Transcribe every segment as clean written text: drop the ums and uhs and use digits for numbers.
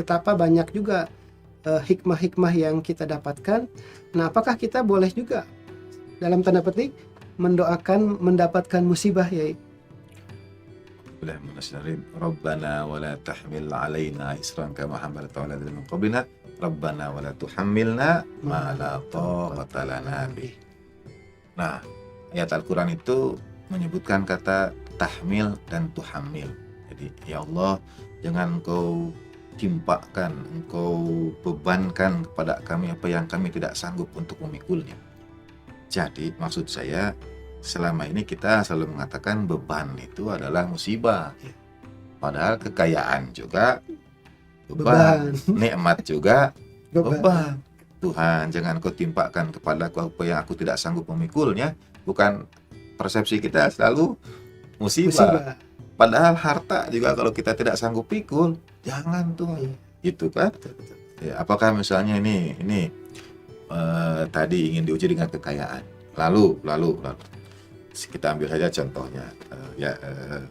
betapa banyak juga hikmah-hikmah yang kita dapatkan. Nah, apakah kita boleh juga dalam tanda petik mendoakan mendapatkan musibah ya? Rabbana wa la tahmil alaina isran kama hamaltahu 'ala alladziina min qablina Rabbana wa la tuhammilna ma la taqata lana bih. Nah, ayat Al-Quran itu menyebutkan kata tahmil dan tuhammil. Jadi, ya Allah, jangan Engkau timpakan, Engkau bebankan kepada kami apa yang kami tidak sanggup untuk memikulnya. Jadi, maksud saya, selama ini kita selalu mengatakan beban itu adalah musibah. Padahal kekayaan juga beban. Nikmat juga beban. Tuhan, jangan Kau timpakan kepadaku apa yang aku tidak sanggup memikulnya. Bukan, persepsi kita selalu musibah. Padahal harta juga kalau kita tidak sanggup pikul, jangan Tuhan. Itu kan? Ya, apakah misalnya ini tadi ingin diuji dengan kekayaan. Lalu kita ambil saja contohnya.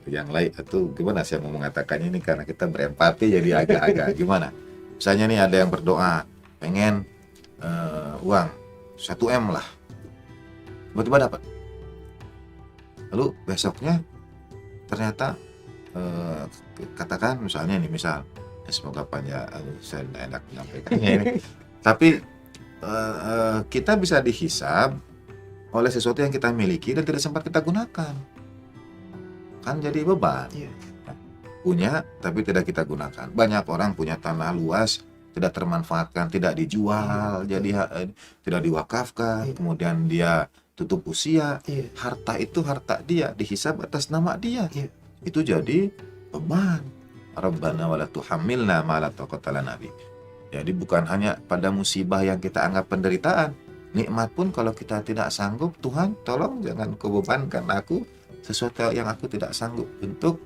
Yang lain itu gimana saya mau mengatakannya ini, karena kita berempati jadi agak-agak gimana. Misalnya nih ada yang berdoa pengen uang 1M lah, tiba-tiba dapat. Lalu besoknya ternyata katakan misalnya nih, semoga panjang, saya tidak enak menyampaikannya ini. Tapi kita bisa dihisab oleh sesuatu yang kita miliki dan tidak sempat kita gunakan, kan jadi beban. Punya tapi tidak kita gunakan. Banyak orang punya tanah luas tidak termanfaatkan, tidak dijual, jadi tidak diwakafkan, kemudian dia tutup usia. Harta itu harta dia, dihisab atas nama dia. Itu jadi beban. Rabbana wa la tuhammilna ma la taqata lana bih. Jadi bukan hanya pada musibah yang kita anggap penderitaan, nikmat pun kalau kita tidak sanggup, Tuhan tolong jangan Kau bebankan aku sesuatu yang aku tidak sanggup untuk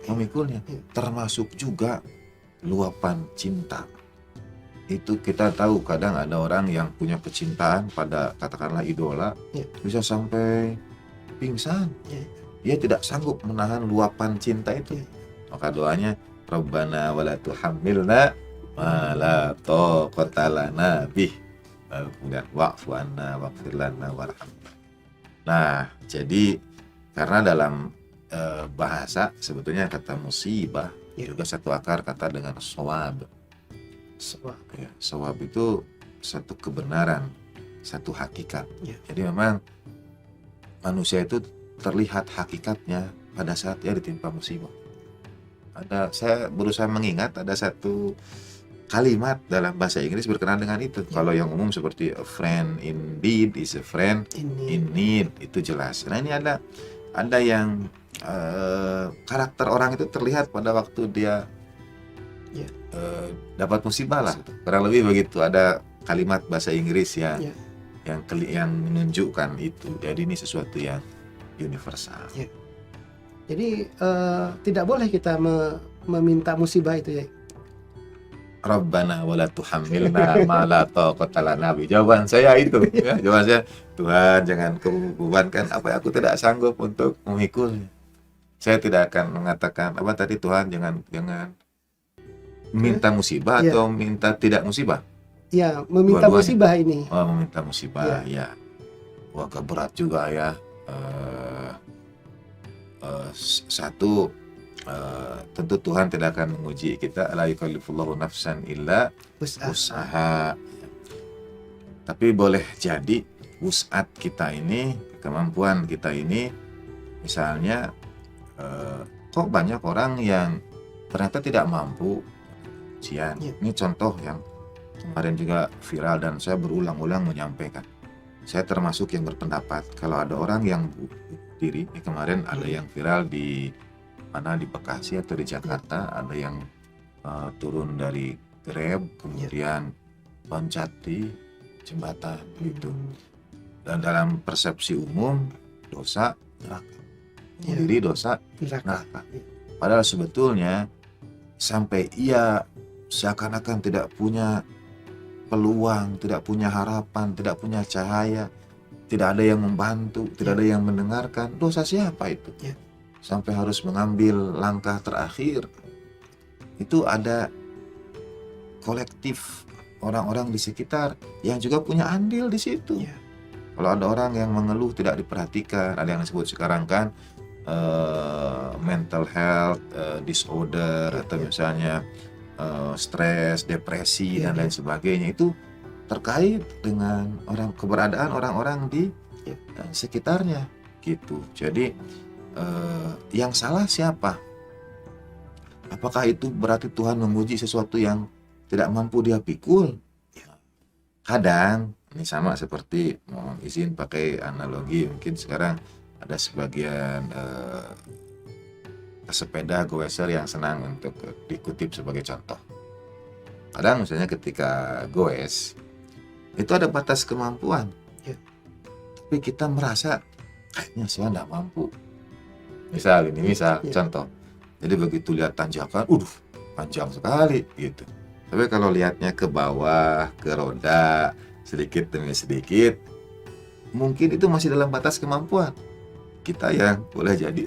memikulnya. Termasuk juga luapan cinta. Itu kita tahu kadang ada orang yang punya kecintaan pada katakanlah idola, bisa sampai pingsan. Dia tidak sanggup menahan luapan cinta itu. Maka doanya Rabbana wa la tuhammilna ma la taqata lana bih. Kemudian wa'fu anna waghfir lana warhamna. Nah, jadi karena dalam bahasa sebetulnya kata musibah juga satu akar kata dengan shawab. Shawab itu satu kebenaran, satu hakikat. Jadi memang manusia itu terlihat hakikatnya pada saat dia ditimpa musibah. Saya berusaha mengingat ada satu kalimat dalam bahasa Inggris berkenaan dengan itu. Kalau yang umum seperti a friend in need is a friend in need, itu jelas. Nah, ini ada yang karakter orang itu terlihat pada waktu dia dapat musibah lah, kurang lebih begitu. Ada kalimat bahasa Inggris yang menunjukkan itu. Jadi ini sesuatu yang universal. Jadi tidak boleh kita meminta musibah itu ya. Rabbana wa la tuhammilna ma la taqata lana bih. Jawaban saya itu. Jawaban saya, Tuhan jangan Kau bebankan apa yang aku tidak sanggup untuk memikulnya. Saya tidak akan mengatakan apa tadi, Tuhan jangan minta musibah atau minta tidak musibah. Ya, meminta musibah ini. Oh, meminta musibah, ya. Wah, berat juga ya. Satu, tentu Tuhan tidak akan menguji kita, la yukallifullahu nafsan illa wus'aha. Tapi boleh jadi wus'at kita ini, kemampuan kita ini, misalnya kok banyak orang yang ternyata tidak mampu ujian. Ini contoh yang kemarin juga viral dan saya berulang-ulang menyampaikan. Saya termasuk yang berpendapat kalau ada orang yang diri, kemarin ada yang viral di mana, di Bekasi atau di Jakarta, ada yang turun dari Grab kemudian loncat di jembatan gitu. Dan dalam persepsi umum dosa neraka, diri dosa neraka. Padahal sebetulnya sampai ia seakan-akan tidak punya peluang, tidak punya harapan, tidak punya cahaya, tidak ada yang membantu, tidak ada yang mendengarkan, dosa siapa itu? Sampai harus mengambil langkah terakhir. Itu ada kolektif orang-orang di sekitar yang juga punya andil di situ. Iya. Kalau ada orang yang mengeluh tidak diperhatikan, ada yang disebut sekarang kan mental health disorder, atau misalnya stres, depresi dan lain sebagainya, itu terkait dengan keberadaan orang-orang di sekitarnya gitu. Jadi yang salah siapa? Apakah itu berarti Tuhan memuji sesuatu yang tidak mampu dia pikul? Kadang ini sama seperti, mohon izin pakai analogi, mungkin sekarang ada sebagian pesepeda goeser yang senang untuk dikutip sebagai contoh. Kadang misalnya ketika goes itu ada batas kemampuan, tapi kita merasa kayaknya saya nggak mampu. Misal contoh. Jadi begitu lihat tanjakan, panjang sekali gitu. Tapi kalau lihatnya ke bawah, ke roda, sedikit demi sedikit, mungkin itu masih dalam batas kemampuan. Kita yang boleh jadi,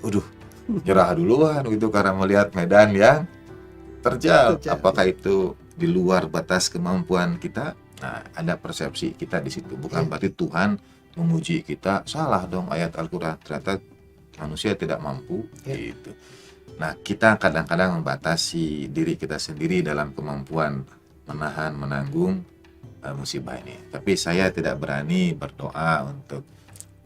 nyerah duluan gitu karena melihat medan yang terjal. Apakah itu di luar batas kemampuan kita? Nah, ada persepsi kita di situ. Bukan berarti Tuhan memuji kita. Salah dong ayat Al-Quran. Ternyata manusia tidak mampu gitu. Nah, kita kadang-kadang membatasi diri kita sendiri dalam kemampuan menahan, menanggung musibah ini. Tapi saya tidak berani berdoa untuk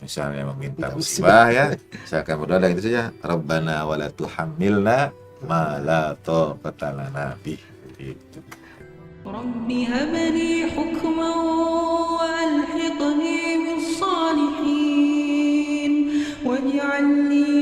misalnya meminta musibah ya. Saya akan berdoa dengan itu saja. Rabbana wa la tuhammilna ma la taqata lana bih. Gitu. Rabbi habli hukman wa alhiqni bis salihin waj'alni